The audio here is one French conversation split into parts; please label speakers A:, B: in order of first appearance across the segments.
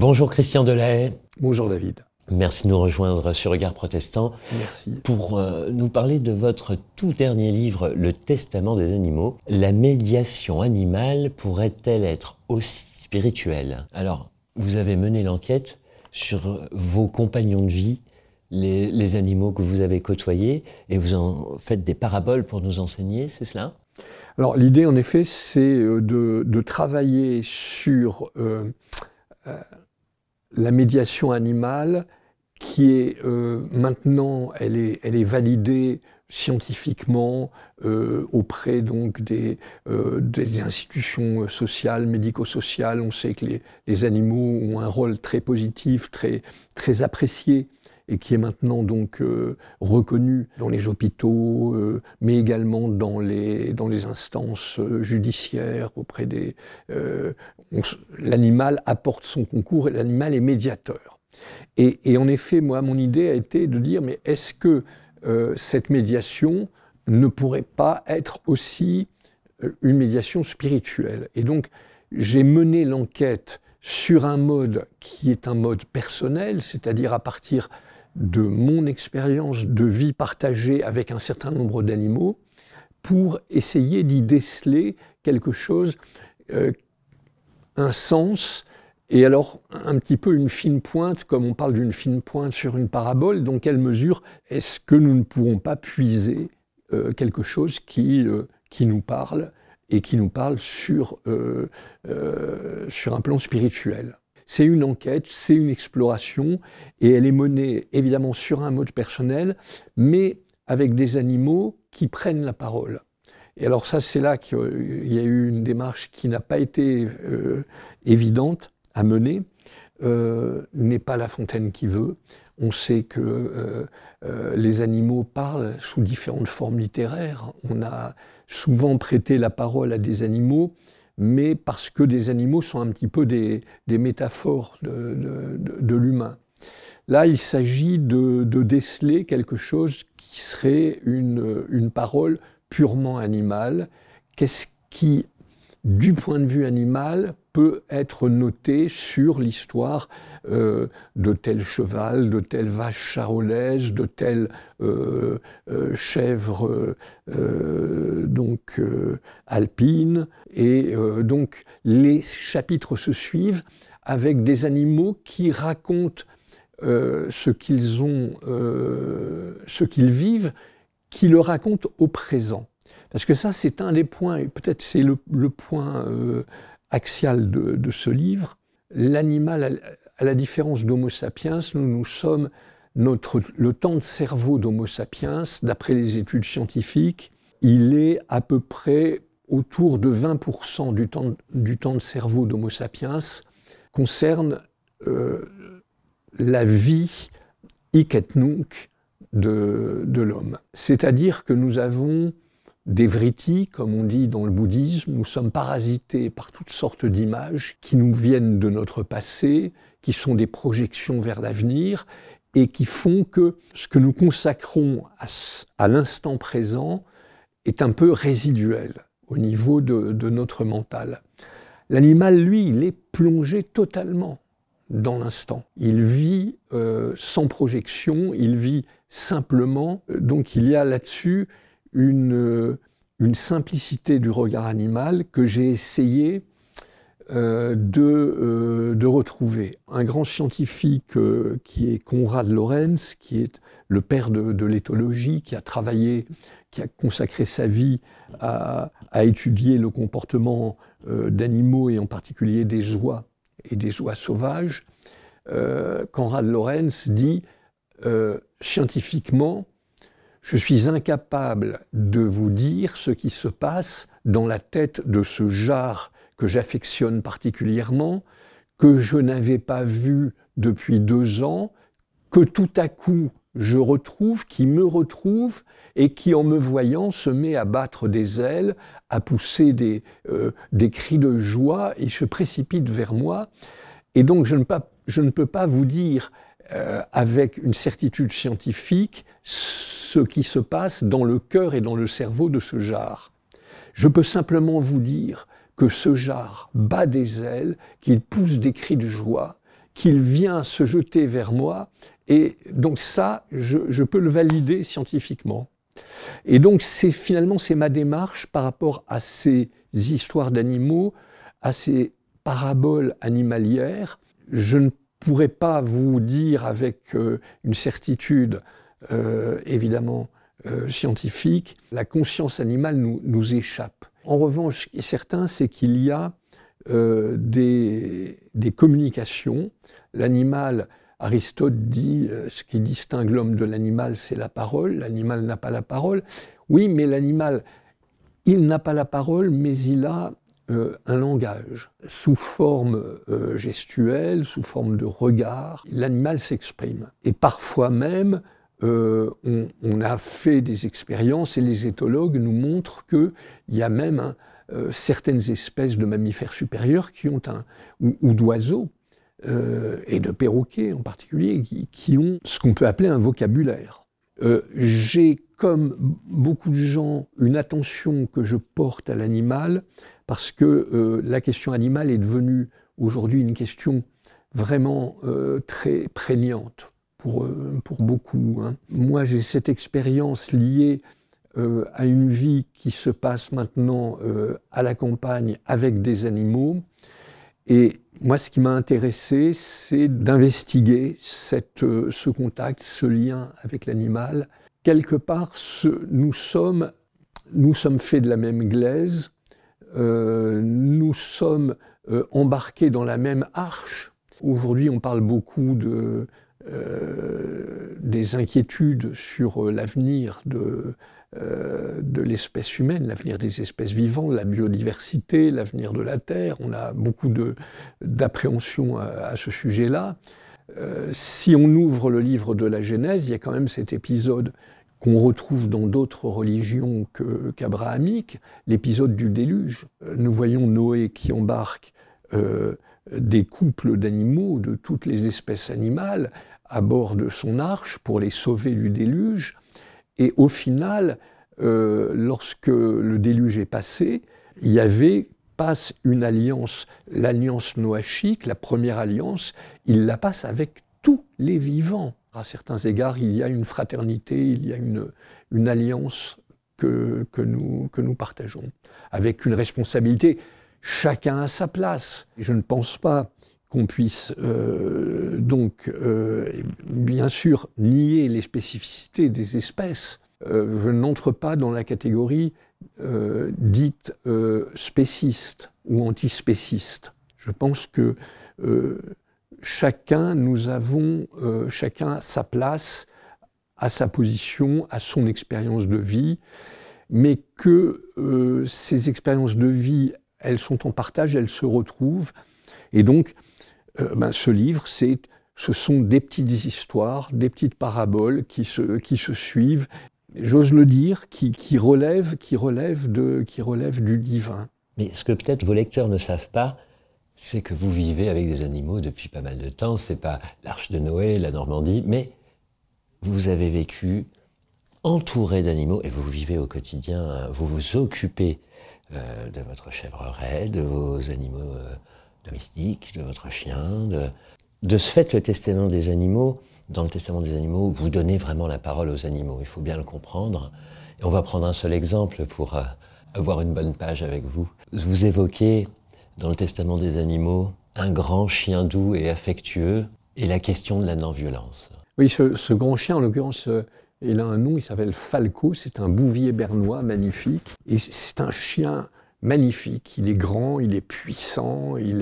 A: Bonjour Christian Delahaye.
B: Bonjour David.
A: Merci de nous rejoindre sur Regard Protestant.
B: Merci.
A: Pour nous parler de votre tout dernier livre, Le Testament des animaux. La médiation animale pourrait-elle être aussi spirituelle? Alors, vous avez mené l'enquête sur vos compagnons de vie, les animaux que vous avez côtoyés, et vous en faites des paraboles pour nous enseigner, c'est cela?
B: Alors l'idée en effet, c'est de travailler sur la médiation animale qui est maintenant, elle est validée scientifiquement auprès donc des institutions sociales, médico-sociales. On sait que les animaux ont un rôle très positif, très apprécié, et qui est maintenant donc reconnu dans les hôpitaux, mais également dans les instances judiciaires, auprès des... l'animal apporte son concours et l'animal est médiateur. Et en effet, moi, mon idée a été de dire, mais est-ce que cette médiation ne pourrait pas être aussi une médiation spirituelle? Et donc, j'ai mené l'enquête sur un mode qui est un mode personnel, c'est-à-dire à partir de mon expérience de vie partagée avec un certain nombre d'animaux, pour essayer d'y déceler quelque chose, un sens, et alors un petit peu une fine pointe, comme on parle d'une fine pointe sur une parabole. Dans quelle mesure est-ce que nous ne pourrons pas puiser quelque chose qui nous parle, et qui nous parle sur un plan spirituel? C'est une enquête, c'est une exploration, et elle est menée évidemment sur un mode personnel, mais avec des animaux qui prennent la parole. Et alors ça, c'est là qu'il y a eu une démarche qui n'a pas été évidente à mener. N'est pas La Fontaine qui veut. On sait que les animaux parlent sous différentes formes littéraires. On a souvent prêté la parole à des animaux, mais parce que des animaux sont un petit peu des métaphores de l'humain. Là, il s'agit de déceler quelque chose qui serait une parole purement animale. Qu'est-ce qui, du point de vue animal, peut être noté sur l'histoire de tel cheval, de telle vache charolaise, de telle chèvre alpine. Et donc les chapitres se suivent avec des animaux qui racontent ce qu'ils vivent, qui le racontent au présent. Parce que ça, c'est un des points, et peut-être c'est le point axial de ce livre. L'animal, à la différence d'Homo sapiens, nous sommes le temps de cerveau d'Homo sapiens, d'après les études scientifiques, il est à peu près autour de 20% du temps de cerveau d'Homo sapiens concerne la vie hic et nunc de l'homme. C'est-à-dire que nous avons des vrittis, comme on dit dans le bouddhisme. Nous sommes parasités par toutes sortes d'images qui nous viennent de notre passé, qui sont des projections vers l'avenir, et qui font que ce que nous consacrons à l'instant présent est un peu résiduel au niveau de notre mental. L'animal, lui, il est plongé totalement dans l'instant. Il vit sans projection, il vit simplement. Donc il y a là-dessus une simplicité du regard animal que j'ai essayé de retrouver. Un grand scientifique qui est Konrad Lorenz, qui est le père de l'éthologie, qui a travaillé, qui a consacré sa vie à étudier le comportement d'animaux, et en particulier des oies et des oies sauvages. Konrad Lorenz dit scientifiquement, je suis incapable de vous dire ce qui se passe dans la tête de ce jard que j'affectionne particulièrement, que je n'avais pas vu depuis 2 ans, que tout à coup je retrouve, qui me retrouve, et qui, en me voyant, se met à battre des ailes, à pousser des cris de joie, et se précipite vers moi. Et donc je ne peux pas vous dire avec une certitude scientifique ce qui se passe dans le cœur et dans le cerveau de ce jard. Je peux simplement vous dire que ce jard bat des ailes, qu'il pousse des cris de joie, qu'il vient se jeter vers moi. Et donc ça, je peux le valider scientifiquement. Et donc finalement, c'est ma démarche par rapport à ces histoires d'animaux, à ces paraboles animalières. Je ne pourrais pas vous dire avec une certitude évidemment scientifique, la conscience animale nous échappe. En revanche, ce qui est certain, c'est qu'il y a des communications. L'animal, Aristote dit, ce qui distingue l'homme de l'animal, c'est la parole. L'animal n'a pas la parole. Oui, mais l'animal, il n'a pas la parole, mais il a un langage. Sous forme gestuelle, sous forme de regard, l'animal s'exprime. Et parfois même, on a fait des expériences et les éthologues nous montrent qu'il y a même certaines espèces de mammifères supérieurs qui ont ou d'oiseaux, et de perroquets en particulier, qui ont ce qu'on peut appeler un vocabulaire. J'ai, comme beaucoup de gens, une attention que je porte à l'animal, parce que la question animale est devenue aujourd'hui une question vraiment très prégnante pour beaucoup. Moi, j'ai cette expérience liée à une vie qui se passe maintenant à la campagne avec des animaux. Et moi, ce qui m'a intéressé, c'est d'investiguer ce contact, ce lien avec l'animal. Quelque part, nous sommes faits de la même glaise, nous sommes embarqués dans la même arche. Aujourd'hui, on parle beaucoup des inquiétudes sur l'avenir de l'espèce humaine, l'avenir des espèces vivantes, la biodiversité, l'avenir de la Terre. On a beaucoup d'appréhension à ce sujet-là. Si on ouvre le livre de la Genèse, il y a quand même cet épisode qu'on retrouve dans d'autres religions qu'abrahamiques, l'épisode du déluge. Nous voyons Noé qui embarque des couples d'animaux, de toutes les espèces animales, à bord de son arche pour les sauver du déluge. Et au final, lorsque le déluge est passé, il y avait passe une alliance, l'alliance noachique, la première alliance, il la passe avec tous les vivants. À certains égards, il y a une fraternité, il y a une alliance que nous partageons, avec une responsabilité, chacun à sa place. Je ne pense pas qu'on puisse bien sûr nier les spécificités des espèces. Je n'entre pas dans la catégorie dite spéciste ou antispéciste. Je pense que chacun a sa place, à sa position, à son expérience de vie, mais que ces expériences de vie, elles sont en partage, elles se retrouvent. Et donc, ce livre, ce sont des petites histoires, des petites paraboles qui se suivent, j'ose le dire, qui relèvent du divin.
A: Mais ce que peut-être vos lecteurs ne savent pas, c'est que vous vivez avec des animaux depuis pas mal de temps. C'est pas l'Arche de Noé, la Normandie, mais vous avez vécu entouré d'animaux et vous vivez au quotidien, vous vous occupez de votre chevreret, de vos animaux domestiques, de votre chien. De ce fait, le testament des animaux, dans le testament des animaux, vous donnez vraiment la parole aux animaux. Il faut bien le comprendre. Et on va prendre un seul exemple pour avoir une bonne page avec vous. Vous évoquez dans le testament des animaux un grand chien doux et affectueux et la question de la non-violence.
B: Oui, ce grand chien, en l'occurrence, il a un nom, il s'appelle Falco, c'est un bouvier bernois magnifique. Et c'est un chien magnifique, il est grand, il est puissant, il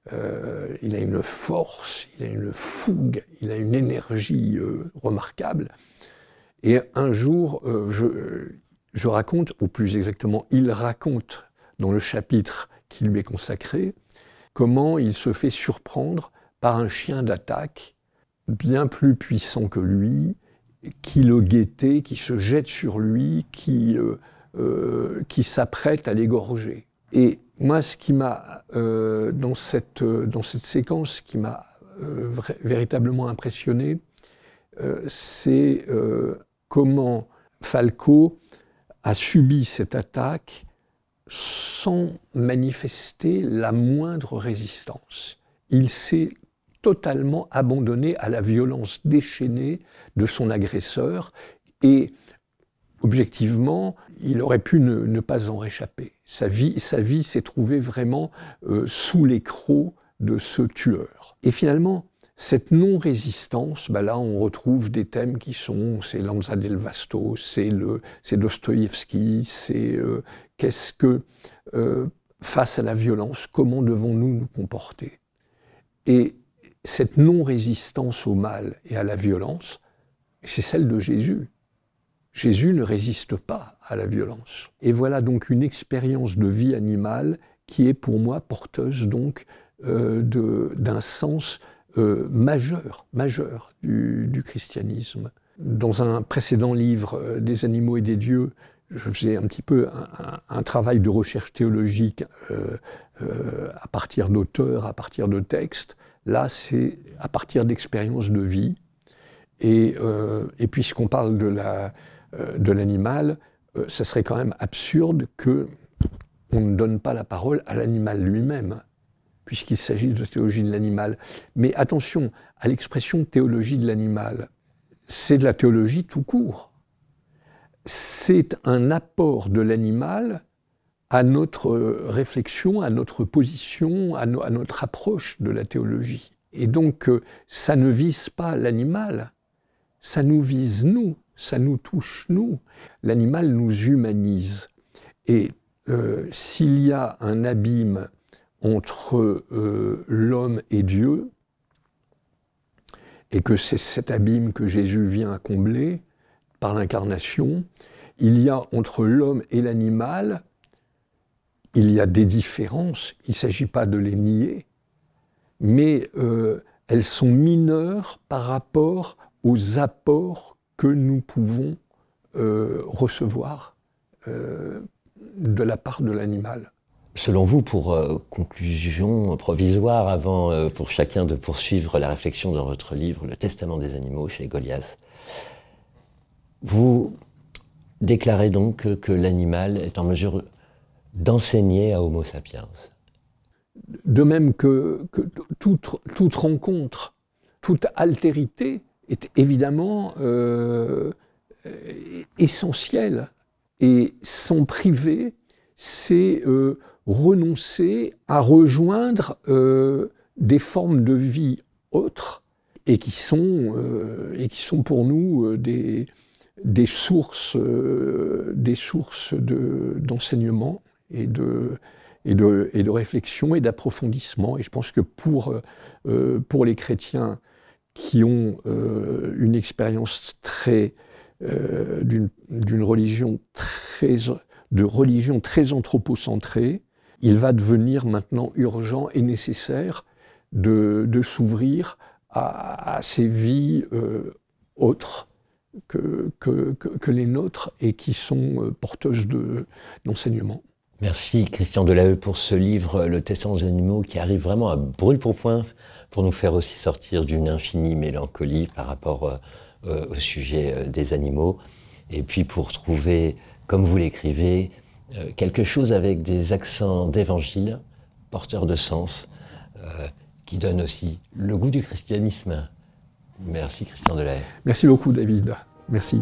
B: a une force, il a une fougue, il a une énergie remarquable. Et un jour, je raconte, ou plus exactement, il raconte dans le chapitre qui lui est consacré, comment il se fait surprendre par un chien d'attaque bien plus puissant que lui, qui le guettait, qui se jette sur lui, qui s'apprête à l'égorger. Et moi, ce qui m'a, dans cette séquence, ce qui m'a véritablement impressionné, c'est comment Falco a subi cette attaque sans manifester la moindre résistance. Il s'est totalement abandonné à la violence déchaînée de son agresseur et objectivement, il aurait pu ne pas en réchapper. Sa vie s'est trouvée vraiment sous les crocs de ce tueur. Et finalement, cette non-résistance, là on retrouve des thèmes qui sont, c'est Lanza del Vasto, c'est Dostoïevski, c'est qu'est-ce que, face à la violence, comment devons-nous nous comporter? Et cette non-résistance au mal et à la violence, c'est celle de Jésus. Jésus ne résiste pas à la violence. Et voilà donc une expérience de vie animale qui est pour moi porteuse donc d'un sens majeur du christianisme. Dans un précédent livre, Des animaux et des dieux, je faisais un petit peu un travail de recherche théologique à partir d'auteurs, à partir de textes. Là, c'est à partir d'expériences de vie. Et puisqu'on parle de l'animal, ça serait quand même absurde qu'on ne donne pas la parole à l'animal lui-même, puisqu'il s'agit de théologie de l'animal. Mais attention à l'expression théologie de l'animal, c'est de la théologie tout court. C'est un apport de l'animal à notre réflexion, à notre position, à notre approche de la théologie. Et donc, ça ne vise pas l'animal, ça nous vise nous, ça nous touche nous. L'animal nous humanise. Et s'il y a un abîme entre l'homme et Dieu, et que c'est cet abîme que Jésus vient combler par l'incarnation, il y a entre l'homme et l'animal, il y a des différences, il ne s'agit pas de les nier, mais elles sont mineures par rapport aux apports que nous pouvons recevoir de la part de l'animal.
A: Selon vous, pour conclusion provisoire, avant pour chacun de poursuivre la réflexion dans votre livre, Le Testament des animaux, chez Goliath, vous déclarez donc que l'animal est en mesure d'enseigner à Homo sapiens.
B: De même que toute rencontre, toute altérité est évidemment essentielle. Et s'en priver, c'est renoncer à rejoindre des formes de vie autres et qui sont pour nous des sources d'enseignement et de réflexion et d'approfondissement. Et je pense que pour les chrétiens qui ont une expérience d'une religion très anthropocentrée, il va devenir maintenant urgent et nécessaire de s'ouvrir à ces vies autres que les nôtres et qui sont porteuses d'enseignement.
A: Merci Christian Delahaye pour ce livre, Le Testament des animaux, qui arrive vraiment à brûle-pourpoint pour nous faire aussi sortir d'une infinie mélancolie par rapport au sujet des animaux, et puis pour trouver, comme vous l'écrivez, quelque chose avec des accents d'évangile, porteurs de sens, qui donne aussi le goût du christianisme. Merci Christian Delahaye.
B: Merci beaucoup David, merci.